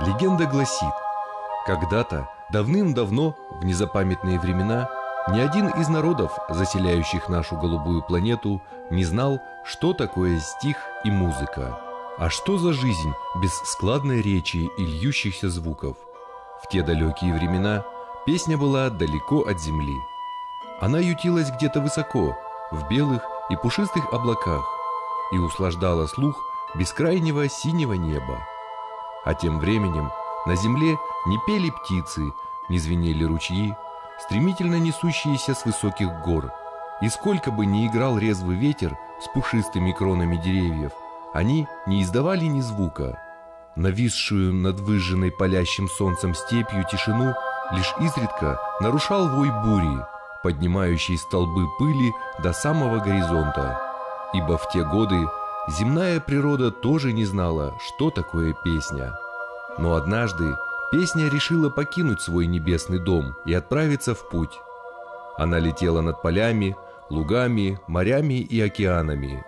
Легенда гласит, когда-то, давным-давно, в незапамятные времена, ни один из народов, заселяющих нашу голубую планету, не знал, что такое стих и музыка. А что за жизнь без складной речи и льющихся звуков? В те далекие времена песня была далеко от земли. Она ютилась где-то высоко, в белых и пушистых облаках, и услаждала слух бескрайнего синего неба. А тем временем на земле не пели птицы, не звенели ручьи, стремительно несущиеся с высоких гор. И сколько бы ни играл резвый ветер с пушистыми кронами деревьев, они не издавали ни звука. Нависшую над выжженной палящим солнцем степью тишину лишь изредка нарушал вой бури, поднимающий столбы пыли до самого горизонта. Ибо в те годы земная природа тоже не знала, что такое песня. Но однажды песня решила покинуть свой небесный дом и отправиться в путь. Она летела над полями, лугами, морями и океанами.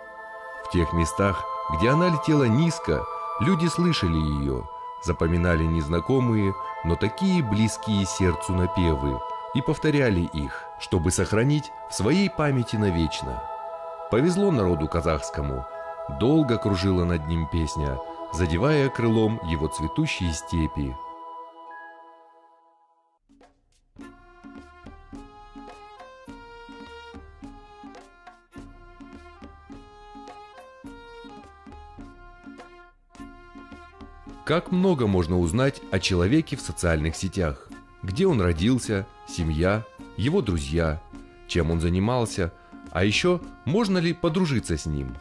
В тех местах, где она летела низко, люди слышали ее, запоминали незнакомые, но такие близкие сердцу напевы и повторяли их, чтобы сохранить в своей памяти навечно. Повезло народу казахскому. Долго кружила над ним песня, задевая крылом его цветущие степи. Как много можно узнать о человеке в социальных сетях? Где он родился, семья, его друзья, чем он занимался, а еще можно ли подружиться с ним?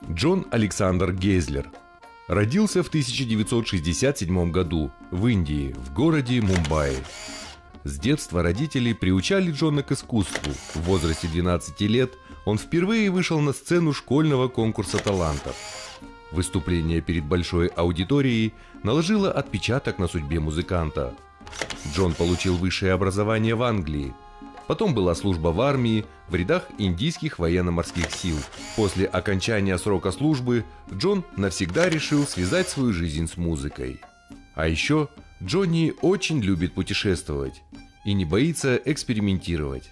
Джон Александр Гейзлер родился в 1967 году в Индии, в городе Мумбаи. С детства родители приучали Джона к искусству. В возрасте 12 лет он впервые вышел на сцену школьного конкурса талантов. Выступление перед большой аудиторией наложило отпечаток на судьбе музыканта. Джон получил высшее образование в Англии. Потом была служба в армии в рядах индийских военно-морских сил. После окончания срока службы Джон навсегда решил связать свою жизнь с музыкой. А еще Джонни очень любит путешествовать и не боится экспериментировать.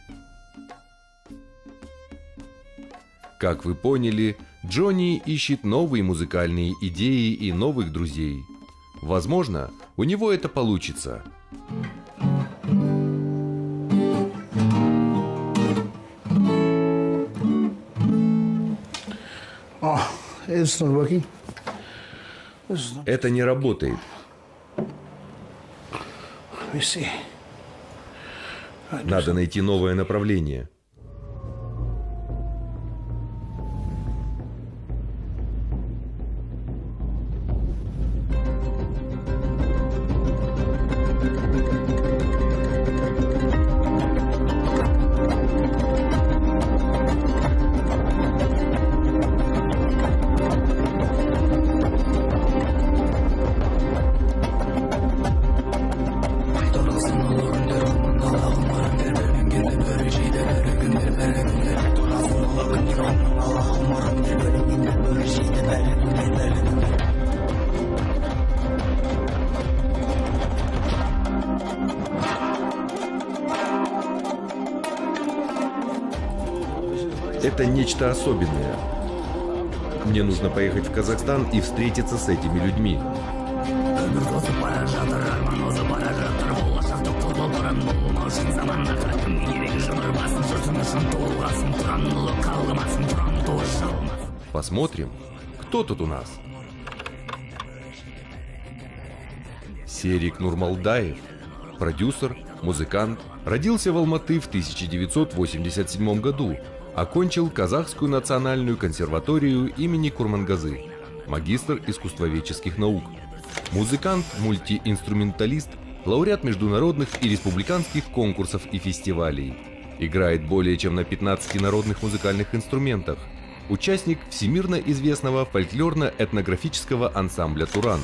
Как вы поняли, Джонни ищет новые музыкальные идеи и новых друзей. Возможно, у него это получится. Это не работает. Надо найти новое направление. Это нечто особенное. Мне нужно поехать в Казахстан и встретиться с этими людьми. Посмотрим, кто тут у нас. Серик Нурмалдаев, продюсер, музыкант, родился в Алматы в 1987 году. Окончил Казахскую национальную консерваторию имени Курмангазы, магистр искусствоведческих наук. Музыкант, мультиинструменталист, лауреат международных и республиканских конкурсов и фестивалей. Играет более чем на 15 народных музыкальных инструментах. Участник всемирно известного фольклорно-этнографического ансамбля «Туран».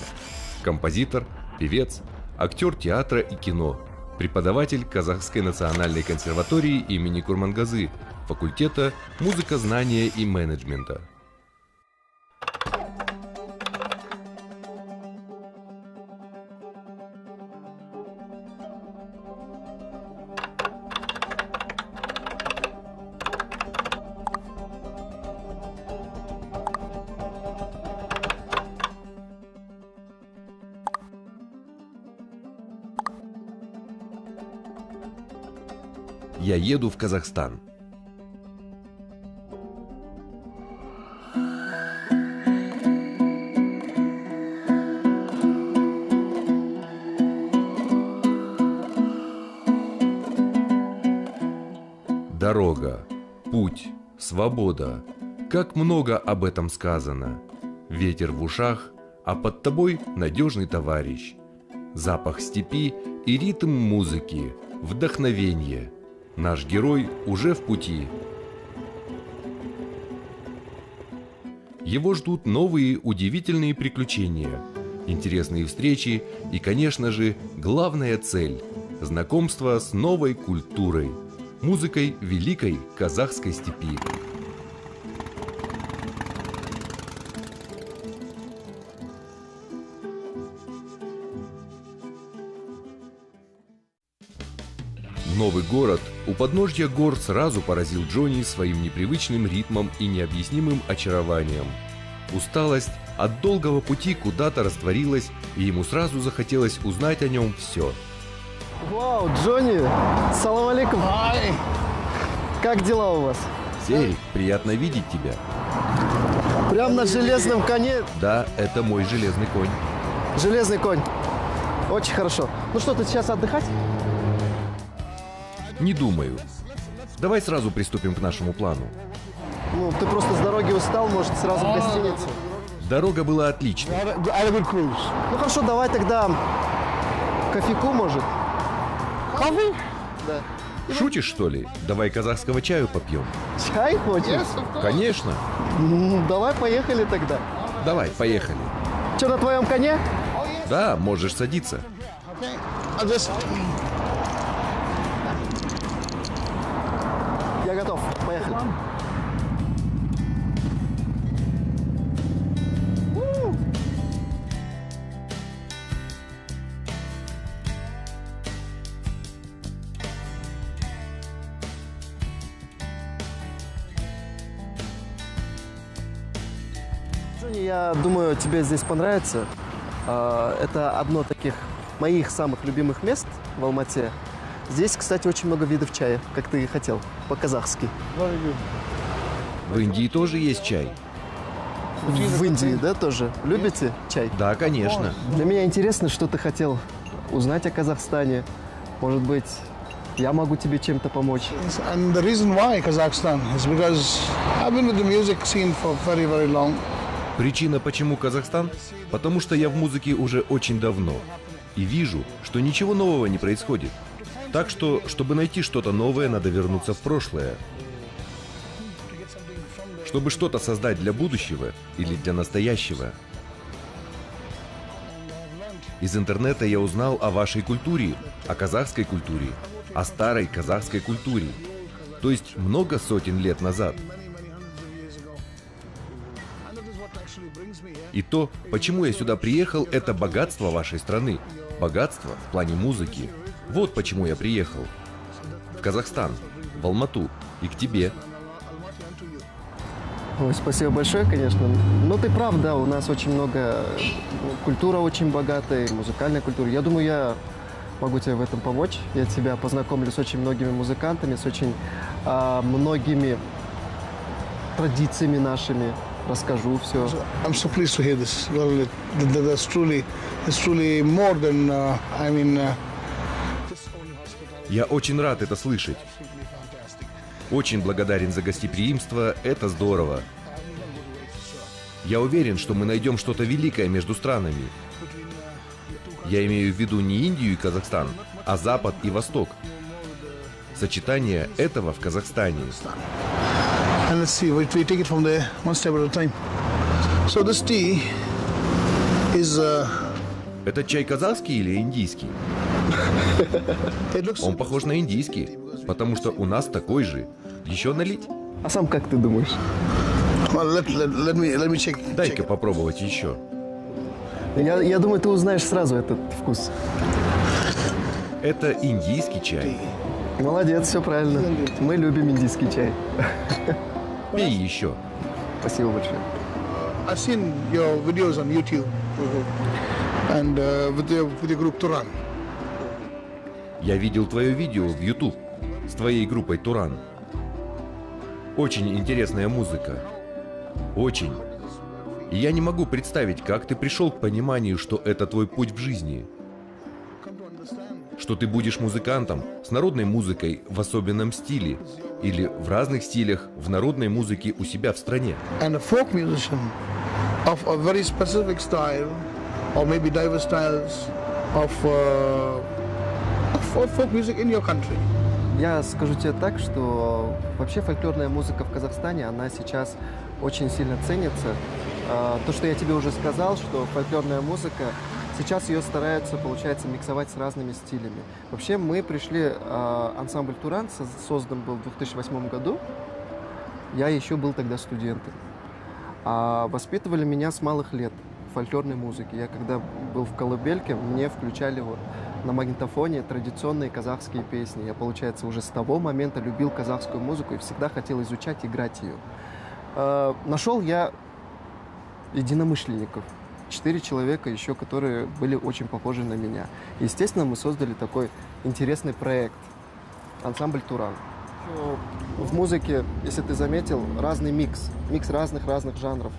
Композитор, певец, актер театра и кино. Преподаватель Казахской национальной консерватории имени Курмангазы, факультета музыкознания и менеджмента. я еду в Казахстан. Дорога, путь, свобода. Как много об этом сказано. Ветер в ушах, а под тобой надежный товарищ. Запах степи и ритм музыки, вдохновение. Наш герой уже в пути. Его ждут новые удивительные приключения, интересные встречи и, конечно же, главная цель – знакомство с новой культурой, музыкой великой казахской степи. Новый город у подножья гор сразу поразил Джонни своим непривычным ритмом и необъяснимым очарованием. Усталость от долгого пути куда-то растворилась, и ему сразу захотелось узнать о нем все. Вау, Джонни! Салам алейкум! Hi. Как дела у вас? Серик, приятно видеть тебя. Прям на железном коне. Да, это мой железный конь. Железный конь. Очень хорошо. Ну что, ты сейчас отдыхать? Не думаю. Давай сразу приступим к нашему плану. Ну, ты просто с дороги устал, может, сразу в гостиницу. Дорога была отличной. Had a good cruise. Ну хорошо, давай тогда кофейку, может? Coffee? Да. Шутишь, что ли? Давай казахского чаю попьем. Чай хочешь? Yes, of course. Конечно. Давай поехали тогда. Давай, поехали. Что, на твоем коне? Да, можешь садиться. Okay. I'll just. Я готов. Поехали. Джонни, я думаю, тебе здесь понравится. Это одно таких моих самых любимых мест в Алмате. Здесь, кстати, очень много видов чая, как ты и хотел, по-казахски. Very good. В Индии тоже есть чай. В Индии, да, тоже? Любите чай? Да, конечно. Для меня интересно, что ты хотел узнать о Казахстане. Может быть, я могу тебе чем-то помочь. And the reason why Kazakhstan is because I've been with the music scene for very, very long. Причина, почему Казахстан? Потому что я в музыке уже очень давно. И вижу, что ничего нового не происходит. Так что, чтобы найти что-то новое, надо вернуться в прошлое. Чтобы что-то создать для будущего или для настоящего. Из интернета я узнал о вашей культуре, о казахской культуре, о старой казахской культуре. То есть много сотен лет назад. И то, почему я сюда приехал, это богатство вашей страны. Богатство в плане музыки. Вот почему я приехал. В Казахстан, в Алмату и к тебе. Ой, спасибо большое, конечно. Но ты прав, да, у нас очень много, культура очень богатая, музыкальная культура. Я думаю, я могу тебе в этом помочь. Я тебя познакомлю с очень многими музыкантами, с очень многими традициями нашими. Расскажу все. I'm so pleased to hear this. Well, that's truly more than I mean. Я очень рад это слышать. Очень благодарен за гостеприимство, это здорово. Я уверен, что мы найдем что-то великое между странами. Я имею в виду не Индию и Казахстан, а Запад и Восток. Сочетание этого в Казахстане. And let's see, we take it from there, one step at a time. So this tea is. Это чай казахский или индийский? It looks. Он похож на индийский, потому что у нас такой же. Еще налить? А сам как ты думаешь? Well, let me check. Дай-ка попробовать еще. Я думаю, ты узнаешь сразу этот вкус. Это индийский чай. Молодец, все правильно. Мы любим индийский чай. Пей еще. Спасибо большое. I've seen your videos on YouTube, and with your group Turan. Я видел твое видео в YouTube с твоей группой «Туран». Очень интересная музыка. Очень. И я не могу представить, как ты пришел к пониманию, что это твой путь в жизни. Что ты будешь музыкантом с народной музыкой в особенном стиле или в разных стилях в народной музыке у себя в стране. And a folk musician of a very specific style, or maybe diverse styles of folk music in your country. Я скажу тебе так, что вообще фольклорная музыка в Казахстане, она сейчас очень сильно ценится. То, что я тебе уже сказал, что фольклорная музыка, сейчас ее стараются, получается, миксовать с разными стилями. Вообще мы пришли, ансамбль «Туран» создан был в 2008 году. Я еще был тогда студентом. Воспитывали меня с малых лет в фольклорной музыке. Я когда был в Колыбельке, мне включали вот на магнитофоне традиционные казахские песни. Я, получается, уже с того момента любил казахскую музыку и всегда хотел изучать, играть ее. Нашел я единомышленников. 4 человека еще, которые были очень похожи на меня. Естественно, мы создали такой интересный проект «Ансамбль Туран». В музыке, если ты заметил, разный микс разных жанров.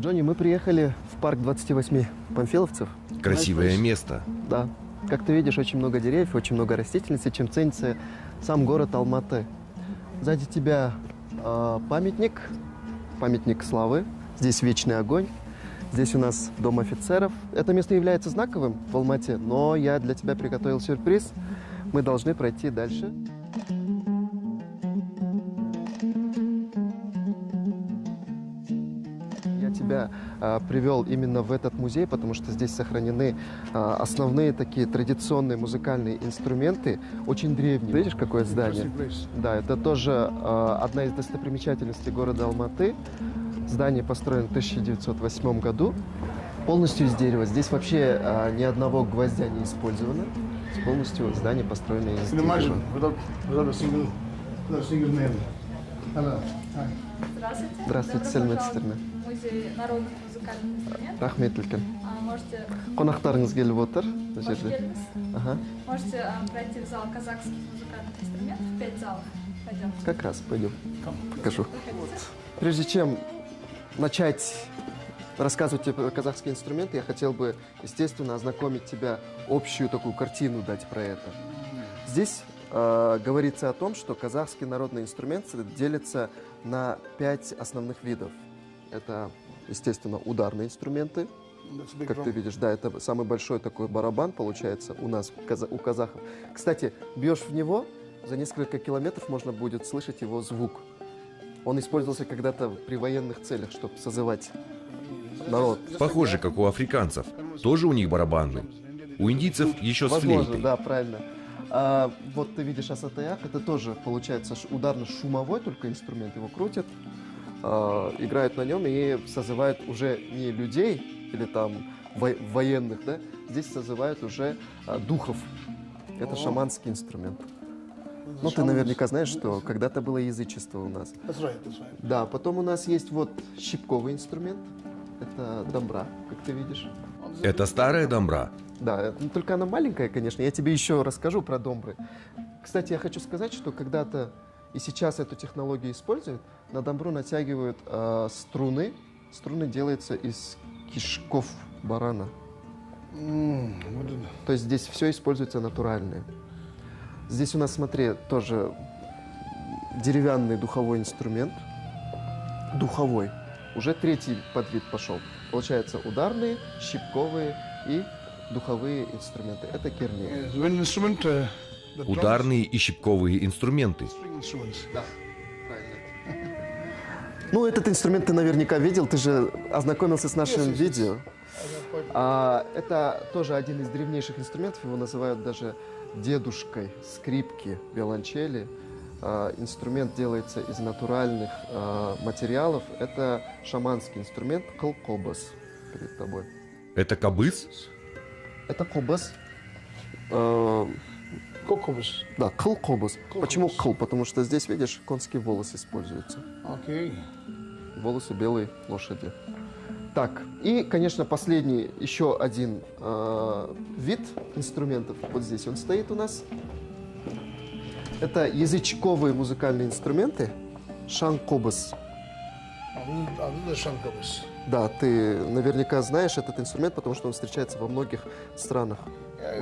Джонни, мы приехали в парк 28 панфиловцев. Красивое место. Да. Как ты видишь, очень много деревьев, очень много растительности, чем ценится сам город Алматы. Сзади тебя памятник славы. Здесь вечный огонь. Здесь у нас дом офицеров. Это место является знаковым в Алмате, но я для тебя приготовил сюрприз. Мы должны пройти дальше. Я тебя привел именно в этот музей, потому что здесь сохранены основные такие традиционные музыкальные инструменты, очень древние. Видишь, какое здание? Да, это тоже одна из достопримечательностей города Алматы. Здание построено в 1908 году, полностью из дерева. Здесь вообще ни одного гвоздя не использовано. Полностью здание построено из дерева. Здравствуйте. Здравствуйте, Сельма Цистерна. Музей народных музыкальных инструментов. Рахмет үлкен. Можете... Қонақтарыңыз келіп отыр. Бұл Hoş жерде. geldiniz. Ага. Можете пройти в зал казахских музыкальных инструментов. 5 залов. Пойдем. Как раз, пойдем, покажу. Прежде чем начать рассказывать тебе про казахские инструменты, я хотел бы, естественно, ознакомить тебя, общую такую картину дать про это. Здесь говорится о том, что казахские народные инструменты делятся на 5 основных видов. Это, естественно, ударные инструменты. Как ты видишь, да, это самый большой такой барабан получается у нас, у казахов. Кстати, бьешь в него, за несколько километров можно будет слышать его звук. Он использовался когда-то при военных целях, чтобы созывать народ. Похоже, как у африканцев. Тоже у них барабаны. У индийцев еще с Возможно, флейтой. да, правильно. Вот ты видишь асатаяк, это тоже получается ударно-шумовой только инструмент. Его крутят, играют на нем и созывают уже не людей или там военных, да? Здесь созывают уже духов. Это шаманский инструмент. Ну, ты наверняка знаешь, что когда-то было язычество у нас. That's right, that's right. Да, потом у нас есть вот щипковый инструмент. Это домбра, как ты видишь. Это старая домбра. Да, только она маленькая, конечно. Я тебе еще расскажу про домбры. Кстати, я хочу сказать, что когда-то и сейчас эту технологию используют, на домбру натягивают струны. Струны делаются из кишков барана. То есть здесь все используется натуральное. Здесь у нас, смотри, тоже деревянный духовой инструмент. духовой. Уже третий подвид пошел. Получается ударные, щипковые и духовые инструменты. Это керни. Yes, when instrument, the drums, Ударные и щипковые инструменты. string instruments. Да, правильно. Ну, этот инструмент ты наверняка видел, ты же ознакомился с нашим видео. Это тоже один из древнейших инструментов, его называют даже дедушкой скрипки, виолончели. Инструмент делается из натуральных материалов. Это шаманский инструмент кылкобас перед тобой. Это кабыс? Это кобас. Kokobus. Да, кылкобас. Почему кыл? Потому что здесь, видишь, конский волос используется. Okay. Волосы белой лошади. Так, и, конечно, последний, еще один вид инструментов. Вот здесь он стоит у нас. Это язычковые музыкальные инструменты. Шанкобас. Other shankabas. Да, ты наверняка знаешь этот инструмент, потому что он встречается во многих странах.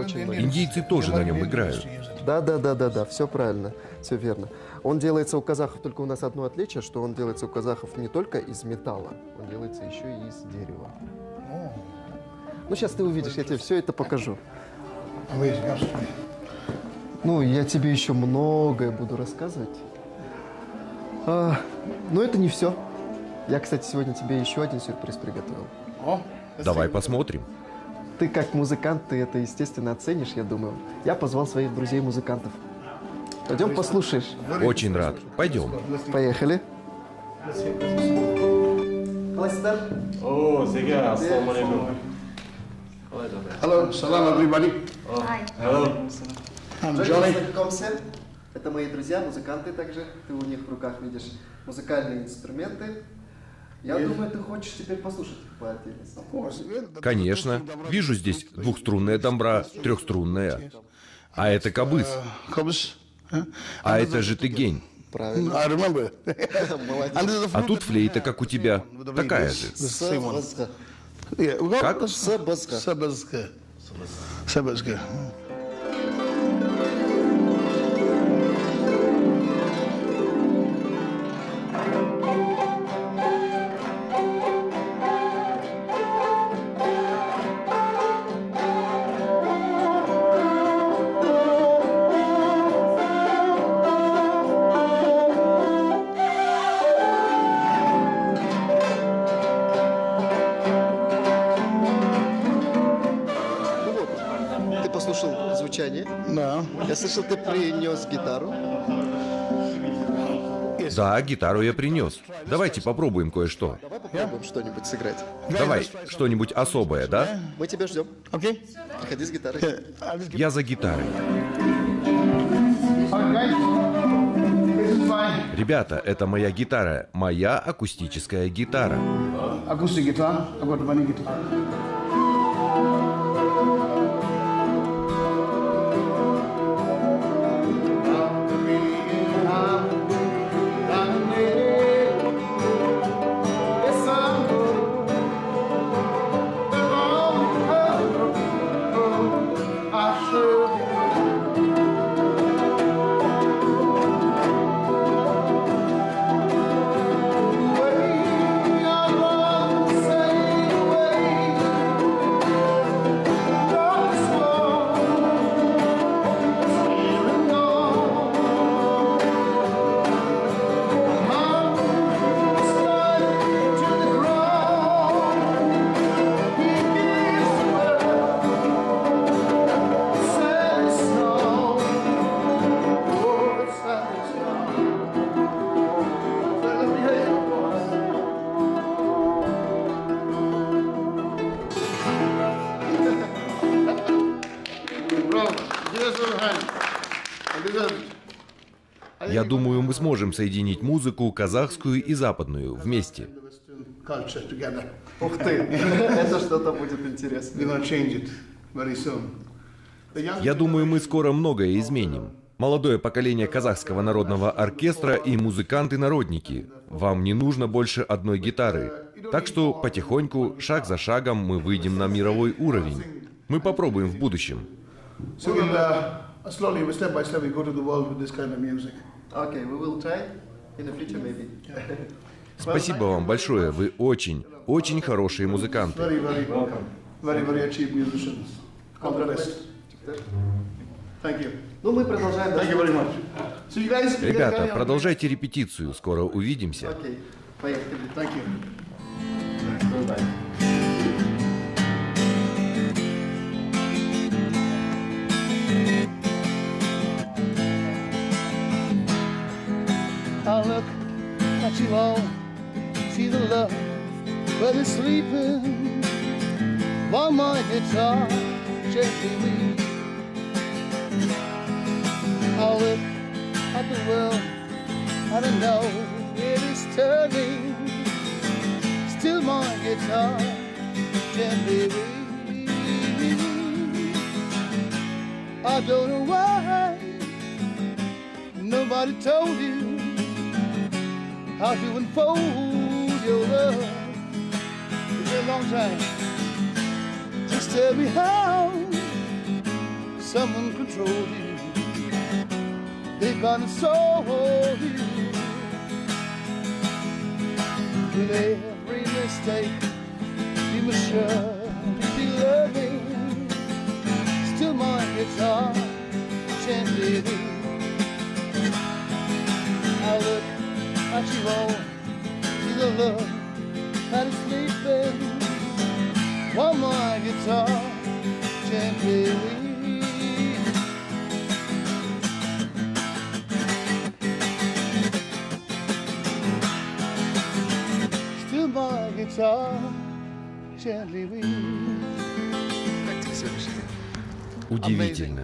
Очень многих. Индийцы тоже на нем играют. Да, все правильно, все верно. Он делается у казахов, только у нас одно отличие, что он делается у казахов не только из металла, он делается еще и из дерева. Ну, сейчас ты увидишь, я тебе все это покажу. Amazing, absolutely. Ну, я тебе еще многое буду рассказывать. Но это не все. Я, кстати, сегодня тебе еще один сюрприз приготовил. Oh, Давай посмотрим. Ты как музыкант, ты это, естественно, оценишь, я думаю. Я позвал своих друзей-музыкантов. Пойдем послушаешь. Очень рад. Пойдем. Поехали. Oh, Sega, assalamualaikum. hello, salam everybody. Hello. I'm Johnny. Знакомься. Это мои друзья, музыканты также. Ты у них в руках видишь музыкальные инструменты. Я думаю, ты хочешь теперь послушать их по отдельности. Of course. Конечно. Вижу здесь двухструнная домбра, трехструнная. А это кабыс. Kobus. Huh? А это же тыгень. Правильно. I remember. Молодец. And this is a А flute тут that- флейта, как у тебя. with the Такая ringlets. же. The same one. Сабазга. Yeah, we got Как? Sabazka. Сабазга. Sabazka. Ну вот, ты послушал звучание. No. Я слышал, ты принес гитару. Да, гитару я принес. Давайте попробуем кое-что. Давай попробуем что-нибудь сыграть. Давай, что-нибудь особое, да? Мы тебя ждем. Okay. Приходи с гитарой. I'll just give Я за гитарой. All right, guys. This is my Ребята, это моя гитара. Моя акустическая гитара. acoustic guitar. I've got many guitar. Я думаю, мы сможем соединить музыку казахскую и западную вместе. Culture together. Ух ты, это что-то будет интересно. We're going to change it very soon. The young Я думаю, мы скоро многое изменим. Молодое поколение казахского народного оркестра и музыканты-народники. Вам не нужно больше одной гитары. Так что потихоньку, шаг за шагом, мы выйдем на мировой уровень. Мы попробуем в будущем. So we'll slowly, step by step, we go to the world with this kind of music. Okay, we will try in the future maybe. Спасибо вам большое. Вы очень, очень хорошие музыканты. Very, very welcome. Very, very achieved musicians. All the best. Thank you. Ну, мы продолжаем. Thank you very much. So you guys, you Ребята, carry on. продолжайте репетицию. Скоро увидимся. Окей, поехали. Thank you. I look at you all, see the love, but it's sleeping while my guitar gently weeps. I look at the world, I don't know it is turning. Still my guitar gently weeps. I don't know why nobody told you how to unfold your love. It's a long time. Just tell me how someone controlled you. They gonna soul you. With every mistake, you must surely be loving. Still my guitar gently weeps. I look at you all, see the love that is sleeping while my guitar gently weeps. Still my guitar gently weeps. Как тебе сегодняшний день? Удивительно.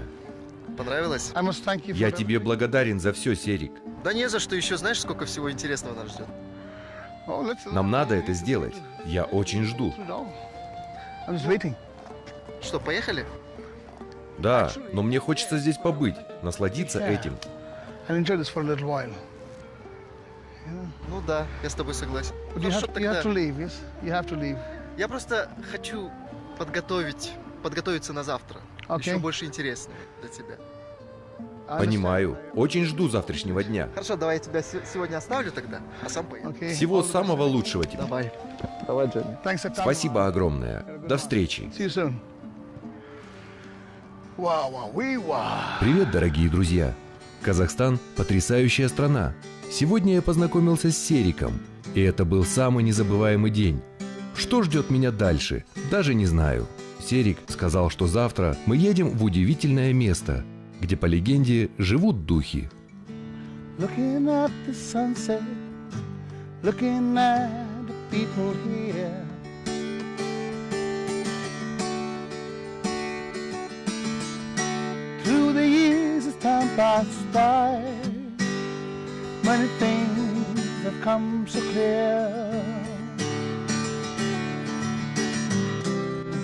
Понравилось? I must thank you for Я тебе благодарен за все, Серик. Да не за что, еще знаешь, сколько всего интересного нас ждет? Oh, let's- Нам надо это сделать. Я очень жду. I'm just waiting. Что, поехали? Да, но мне хочется здесь побыть, насладиться этим. I'll enjoy this for a little while. Ну да, я с тобой согласен. But you Хорошо, have to тогда. leave, yes? You have to leave. Я просто хочу подготовиться на завтра. Окей. Еще больше интересного для тебя. I understand. Понимаю. Очень жду завтрашнего дня. Хорошо, давай я тебя сегодня оставлю тогда, а сам поеду. Okay. Всего самого лучшего тебе. Давай. Давай, Дженни. Thanks a ton. Спасибо огромное. До встречи. See you soon. Wow, wow, we wow. Привет, дорогие друзья! Казахстан – потрясающая страна. Сегодня я познакомился с Сериком, и это был самый незабываемый день. Что ждет меня дальше, даже не знаю. Серик сказал, что завтра мы едем в удивительное место, где, по легенде, живут духи. Looking at the sunset, looking at the people here. Through the years as time passes by, many things have come so clear.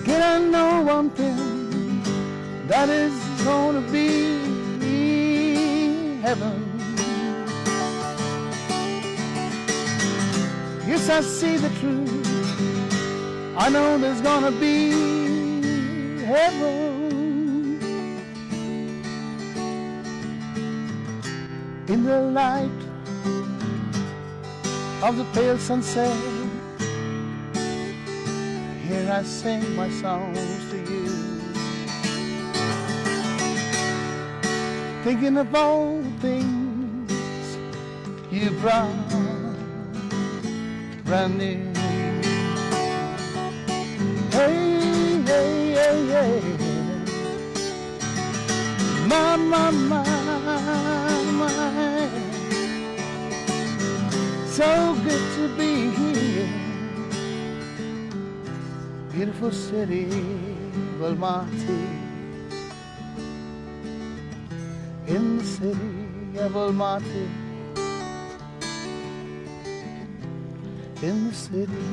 Again, I know one thing, that is gonna be heaven. Yes, I see the truth. I know there's gonna be heaven. In the light of the pale sunset, here I sing my songs to you, thinking of all the things you brought brand new. Hey, hey, hey, hey, my, my, my, my. So good to be here, beautiful city of Almaty, in the city of Almaty, in the city